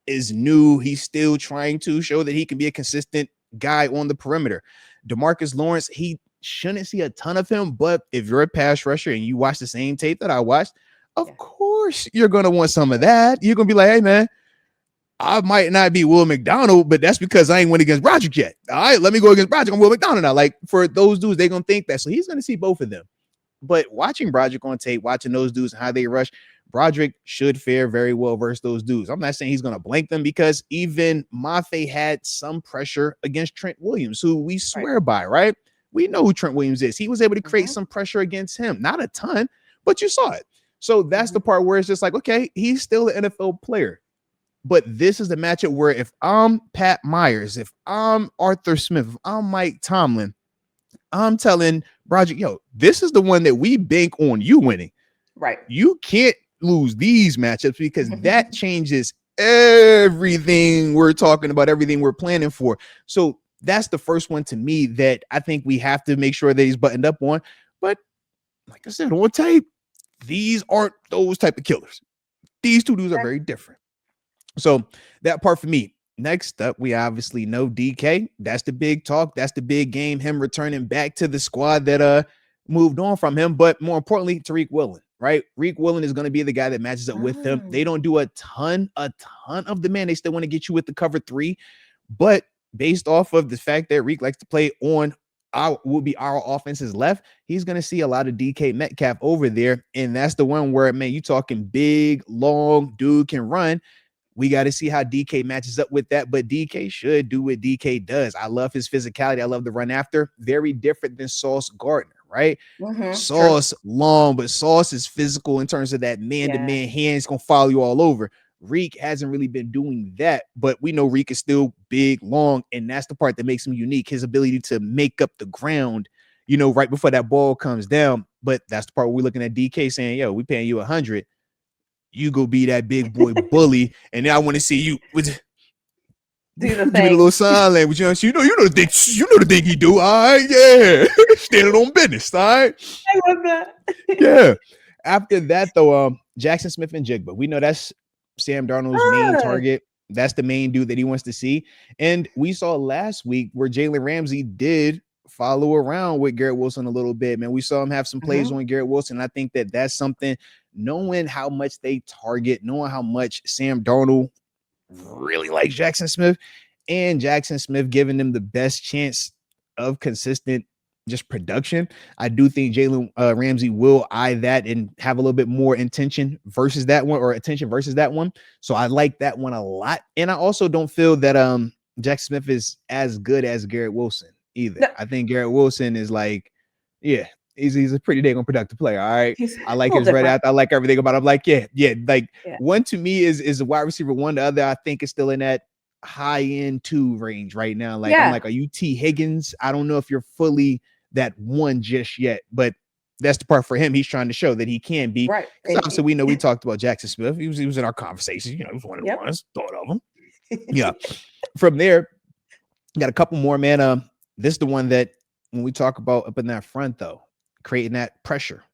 is new. He's still trying to show that he can be a consistent guy on the perimeter. DeMarcus Lawrence, he shouldn't see a ton of him, but if you're a pass rusher and you watch the same tape that I watched, of course you're going to want some of that. You're going to be like, hey, man, I might not be Will McDonald, but that's because I ain't went against Broderick yet. All right, let me go against Broderick on Will McDonald now. Like, for those dudes, they're going to think that. So he's going to see both of them. But watching Broderick on tape, watching those dudes and how they rush, Broderick should fare very well versus those dudes. I'm not saying he's going to blank them, because even Mafe had some pressure against Trent Williams, who we swear by, right? We know who Trent Williams is. He was able to create some pressure against him. Not a ton, but you saw it. So that's the part where it's just like, okay, he's still an NFL player. But this is the matchup where if I'm Pat Myers, if I'm Arthur Smith, if I'm Mike Tomlin, I'm telling Broderick, this is the one that we bank on you winning. Right. You can't lose these matchups, because that changes everything we're talking about, everything we're planning for. So that's the first one to me that I think we have to make sure that he's buttoned up on. But like I said, on tape, these aren't those type of killers. These two dudes are very different. So that part for me. Next up, we obviously know DK. That's the big talk. That's the big game. Him returning back to the squad that moved on from him. But more importantly, Tariq Woolen, right? Tariq Woolen is going to be the guy that matches up with him. They don't do a ton of the man. They still want to get you with the cover 3. But based off of the fact that Reek likes to play on our offense's left, he's going to see a lot of DK Metcalf over there. And that's the one where, man, you talking big, long dude can run. We got to see how DK matches up with that, but DK should do what DK does. I love his physicality. I love the run after. Very different than Sauce Gardner, right? Sauce long, but Sauce is physical in terms of that man-to-man hands going to follow you all over. Reek hasn't really been doing that, but we know Reek is still big, long, and that's the part that makes him unique. His ability to make up the ground, right before that ball comes down. But that's the part where we're looking at DK saying, yo, we paying you 100. You go be that big boy bully, and then I want to see you do the thing. Give me the little sign language. You know the thing he do. All right, yeah, standing on business. All right, I love that. Yeah. After that, though, Jackson Smith and Jigba. We know that's Sam Darnold's main target. That's the main dude that he wants to see. And we saw last week where Jalen Ramsey did follow around with Garrett Wilson a little bit. Man, we saw him have some plays on Garrett Wilson. I think that that's something. Knowing how much they target, knowing how much Sam Darnold really likes Jackson Smith, and Jackson Smith giving them the best chance of consistent just production, I do think Jalen Ramsey will eye that and have a little bit more attention versus that one. So I like that one a lot. And I also don't feel that Jackson Smith is as good as Garrett Wilson either. No. I think Garrett Wilson is like, he's a pretty dang productive player. All right. I like his red out. I like everything about him. I'm like, one to me is a wide receiver 1. The other, I think, is still in that high end 2 range right now. Like, I'm like, are you T Higgins? I don't know if you're fully that 1 just yet, but that's the part for him. He's trying to show that he can be. Right. Obviously, we know we talked about Jackson Smith. He was in our conversation. He was one of the ones, thought of him. Yeah. From there, got a couple more, man. This is the one that when we talk about up in that front, though, creating that pressure,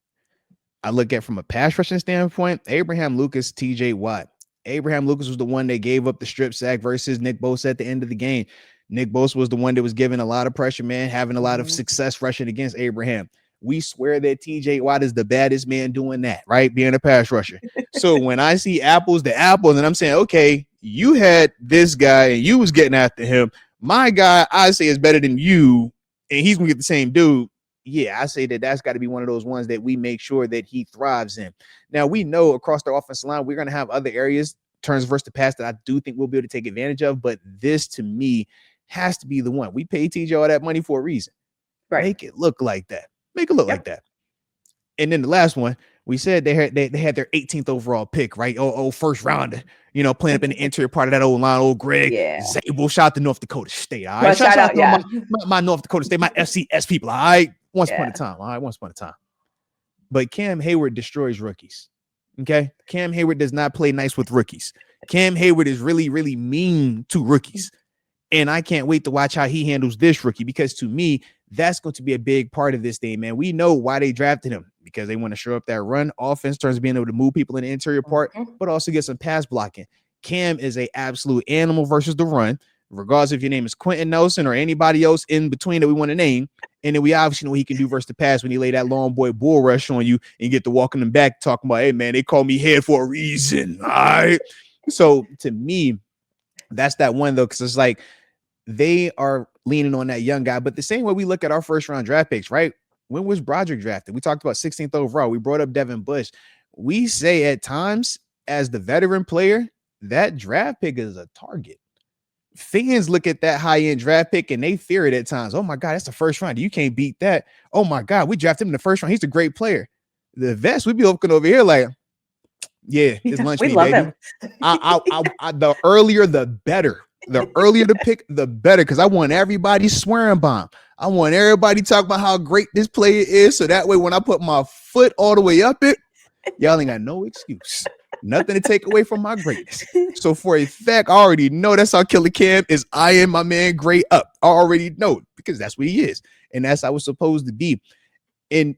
I look at from a pass rushing standpoint, Abraham Lucas, TJ Watt. Abraham Lucas was the one that gave up the strip sack versus Nick Bosa at the end of the game. Nick Bosa was the one that was given a lot of pressure, man, having a lot of Mhm. success rushing against Abraham. We swear that TJ Watt is the baddest man doing that, right? Being a pass rusher. So when I see apples to apples, and I'm saying, okay, you had this guy and you was getting after him. My guy, I say, is better than you, and he's gonna get the same dude. Yeah, I say that that's got to be one of those ones that we make sure that he thrives in. Now, we know across the offensive line, we're going to have other areas, turns versus the pass, that I do think we'll be able to take advantage of. But this, to me, has to be the one. We pay TJ all that money for a reason. Right. Make it look like that. Make it look like that. And then the last one, we said they had their 18th overall pick, right? Oh, first rounder, playing up in the interior part of that old line, old Greg Zabel. Shout out to North Dakota State. All right. Shout out to my North Dakota State, my FCS people. All right. Once upon a time. All right. Once upon a time. But Cam Hayward destroys rookies. Okay. Cam Hayward does not play nice with rookies. Cam Hayward is really, really mean to rookies. And I can't wait to watch how he handles this rookie, because to me, that's going to be a big part of this thing, man. We know why they drafted him, because they want to show up that run offense, turns being able to move people in the interior part, but also get some pass blocking. Cam is an absolute animal versus the run, regardless if your name is Quentin Nelson or anybody else in between that we want to name. And then we obviously know what he can do versus the pass when he lay that long boy bull rush on you and get to walking them back talking about, hey, man, they call me head for a reason. All right. So to me, that's that one, though, because it's like, they are leaning on that young guy. But the same way we look at our first round draft picks, right? When was Broderick drafted? We talked about 16th overall. We brought up Devin Bush. We say at times, as the veteran player, that draft pick is a target. Fans look at that high-end draft pick and they fear it at times. Oh my God, that's the first round. You can't beat that. Oh my God, we drafted him in the first round. He's a great player. The vets, we be looking over here like, yeah, it's lunch we meat, love baby. him. The earlier, the better. The earlier the pick, the better, because I want everybody swearing bomb. I want everybody talking about how great this player is, so that way when I put my foot all the way up it, y'all ain't got no excuse. Nothing to take away from my greatness. So for a fact, I already know that's how Killer Cam is eyeing my man Gray up. I already know, because that's what he is. And that's how it's supposed to be. And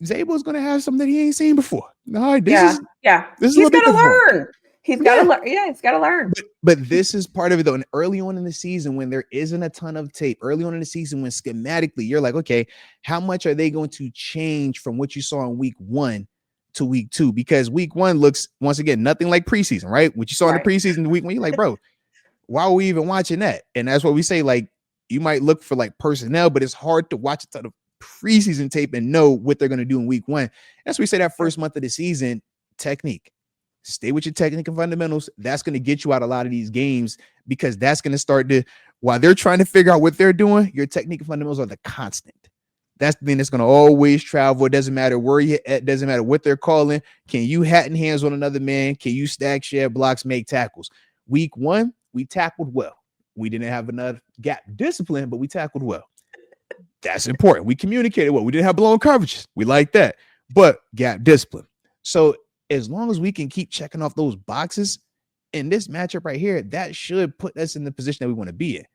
Zabel's going to have something that he ain't seen before. All right, this is he's got to learn. He's got to learn. Yeah, he's got to learn. But this is part of it, though. And early on in the season, when there isn't a ton of tape, early on in the season, when schematically you're like, okay, how much are they going to change from what you saw in week 1 to week 2? Because week 1 looks, once again, nothing like preseason, right? What you saw in the preseason, week 1, you're like, bro, why are we even watching that? And that's what we say, like, you might look for like personnel, but it's hard to watch a ton of preseason tape and know what they're going to do in week 1. That's why we say that first month of the season, technique. Stay with your technique and fundamentals. That's going to get you out a lot of these games, because that's going to start to, while they're trying to figure out what they're doing, your technique and fundamentals are the constant. That's the thing that's going to always travel. It doesn't matter where you're at. Doesn't matter what they're calling. Can you hat and hands on another man? Can you stack, share blocks, make tackles? Week 1, we tackled well. We didn't have enough gap discipline, but we tackled well. That's important. We communicated well. We didn't have blown coverages. We like that, but gap discipline. So as long as we can keep checking off those boxes in this matchup right here, that should put us in the position that we want to be in.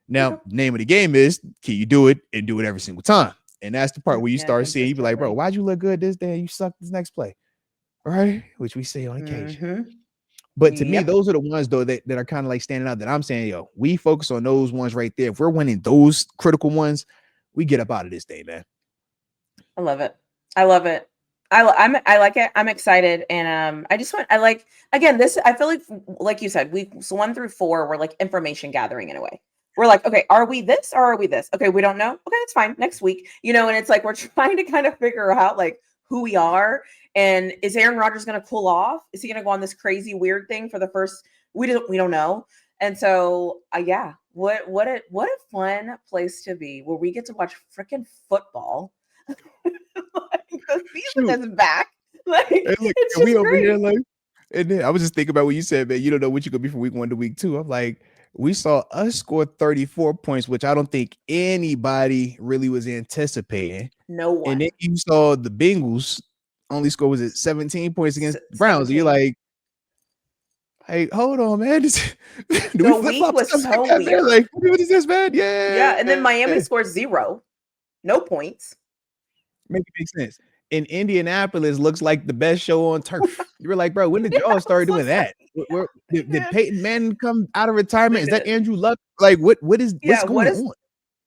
Now, name of the game is, can you do it and do it every single time? And that's the part where you start seeing, you be like, bro, why'd you look good this day? You suck this next play. Right? Which we say on occasion. But to me, those are the ones, though, that are kind of like standing out, that I'm saying, yo, we focus on those ones right there. If we're winning those critical ones, we get up out of this day, man. I love it. I love it. I like it. I'm excited. And this, I feel like you said, weeks 1 through 4, we're like information gathering in a way. We're like, okay, are we this or are we this? Okay, we don't know. Okay, that's fine. Next week, and it's like we're trying to kind of figure out like who we are. And is Aaron Rodgers going to cool off? Is he going to go on this crazy weird thing for the first? We don't know. And so, what a fun place to be, where we get to watch freaking football. Like, the season is back. Like, hey, look, it's just we over great. here, like, and then I was just thinking about what you said, man. You don't know what you're gonna be from week 1 to week 2. I'm like, we saw us score 34 points, which I don't think anybody really was anticipating. No one. And then you saw the Bengals only score, was it 17 points against the Browns? So you're like, hey, hold on, man. The week was so weird. Man? Like, what is this, man? Yeah. And then Miami scores 0. No points. Make it make sense. in Indianapolis looks like the best show on turf. You were like, bro, when did y'all start doing that? Did Peyton Manning come out of retirement? Is that Andrew Luck? Like, what's going on?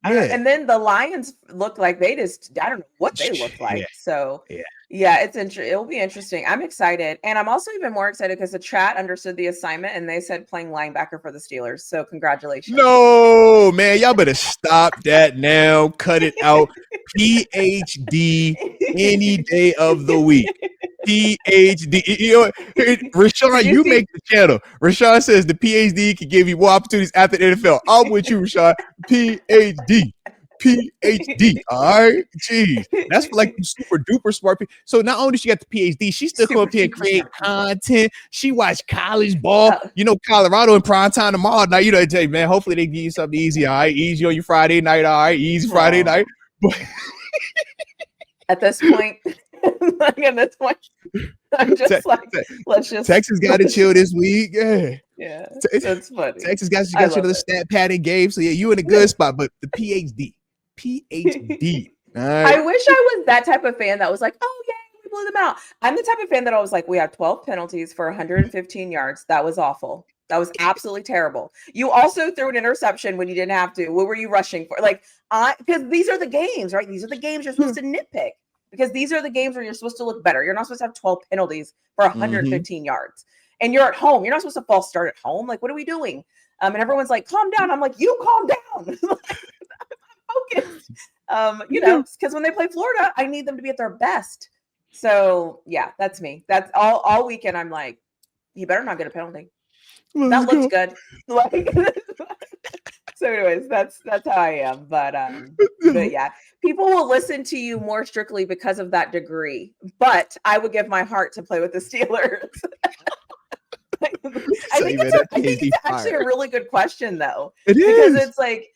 Yeah. And then the Lions look like I don't know what they look like. So yeah, it'll be interesting. I'm excited. And I'm also even more excited because the chat understood the assignment and they said playing linebacker for the Steelers. So congratulations. No, man, y'all better stop that now. Cut it out. PhD any day of the week. PhD. You know, Rashawn, you make the channel. Rashawn says the PhD can give you more opportunities after the NFL. I'm with you, Rashawn. PhD. PhD. All right. Jeez. That's for like super duper smart people. So not only she got the PhD, she still come up here and create content. She watched college ball. You know, Colorado in prime time tomorrow night. You know, tell you, man, hopefully they give you something easy. All right. Easy on your Friday night. All right. Easy Friday night. But at this point, I'm just let's just. Texas got to chill this week. Yeah, that's funny. Texas got you the stat padding game. So yeah, you in a good spot. But the PhD. I wish I was that type of fan that was like, oh yeah, we blew them out. I'm the type of fan that I was like, we have 12 penalties for 115 yards. That was awful. That was absolutely terrible. You also threw an interception when you didn't have to. What were you rushing for? Like, because these are the games, right? These are the games you're supposed to nitpick because these are the games where you're supposed to look better. You're not supposed to have 12 penalties for 115 yards. And you're at home. You're not supposed to false start at home. Like, what are we doing? And everyone's like, calm down. I'm like, you calm down. Focused. You know, because when they play Florida, I need them to be at their best. So yeah, that's me. That's all weekend. I'm like, you better not get a penalty. That looks good. So anyways, that's how I am. But yeah, people will listen to you more strictly because of that degree. But I would give my heart to play with the Steelers. I think it's actually a really good question though. It is. Because it's like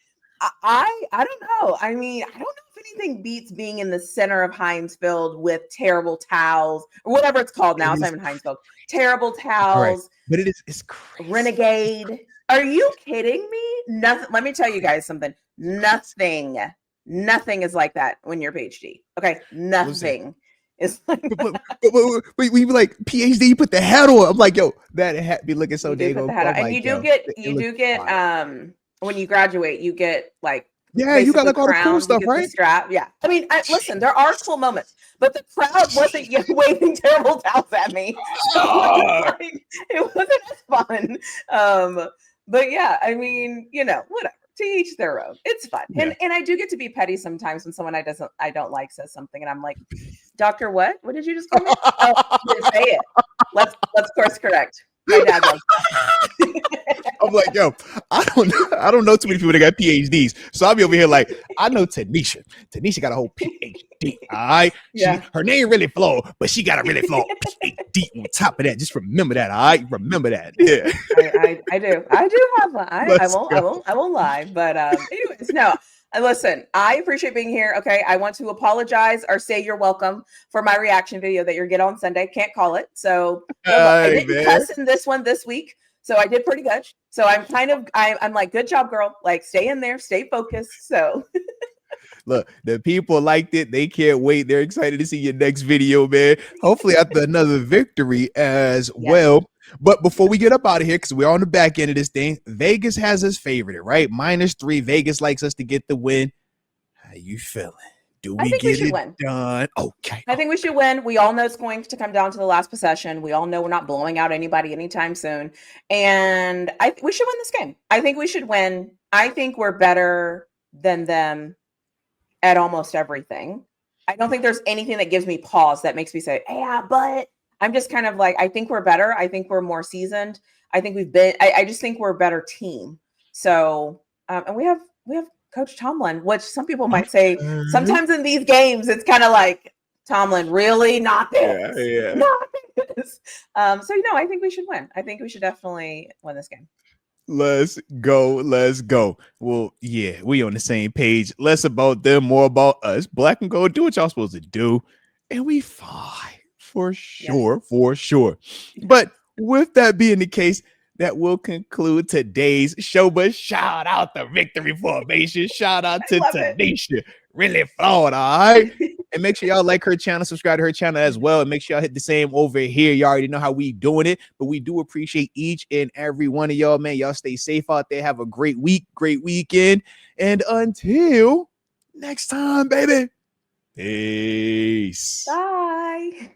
I don't know. I mean, I don't know if anything beats being in the center of Heinz Field with terrible towels or whatever it's called now. It's not even Heinz Field. Terrible towels. Right. But it's crazy. Renegade. Are you kidding me? Nothing. Let me tell you guys something. Nothing is like that when you're PhD. Okay. Nothing is like that. But we like PhD, you put the hat on. I'm like, yo, that hat be looking so dang on. And you do get when you graduate, you get like you got like all the cool stuff, right? Strap. Yeah. I mean, listen, there are cool moments, but the crowd wasn't waving terrible towels at me. So it wasn't as fun. But yeah, I mean, you know, whatever. To each their own. It's fun. Yeah. And I do get to be petty sometimes when someone I don't like says something and I'm like, Doctor, what? What did you just call me? Oh, you didn't say it. Let's course correct. My dad loves that. I'm like, yo, I don't know too many people that got PhDs. So I'll be over here like, I know Tanisha. Tanisha got a whole PhD. All right. Yeah. Her name really flow, but she got a really flow PhD on top of that. Just remember that. All right. Remember that. Yeah. I do have one. I won't lie. But anyways, no. Listen, I appreciate being here. Okay. I want to apologize or say you're welcome for my reaction video that you're getting on Sunday. Can't call it. So I didn't cuss in this one this week. So I did pretty good. So I'm like, good job, girl. Like, stay in there, stay focused. So look, the people liked it. They can't wait. They're excited to see your next video, man. Hopefully after another victory as well. But before we get up out of here, because we're on the back end of this thing, Vegas has us favored, right? -3. Vegas likes us to get the win. How you feeling? Do we get it done? Okay. I think we should win. We all know it's going to come down to the last possession. We all know we're not blowing out anybody anytime soon. And we should win this game. I think we should win. I think we're better than them at almost everything. I don't think there's anything that gives me pause that makes me say, yeah, but I'm just kind of like, I think we're better. I think we're more seasoned. I think I just think we're a better team. So, and we have Coach Tomlin, which some people might say sometimes in these games, it's kind of like, Tomlin, really? Not this. Yeah. Not this. So, I think we should win. I think we should definitely win this game. Let's go. Well, yeah, we on the same page. Less about them, more about us. Black and gold, do what y'all supposed to do. And we fine. For sure. But with that being the case, that will conclude today's show. But shout out the Victory Formation. Shout out to TaNeisha. Really flawed, all right? And make sure y'all like her channel, subscribe to her channel as well. And make sure y'all hit the same over here. You already know how we doing it. But we do appreciate each and every one of y'all, man. Y'all stay safe out there. Have a great week, great weekend. And until next time, baby. Peace. Bye.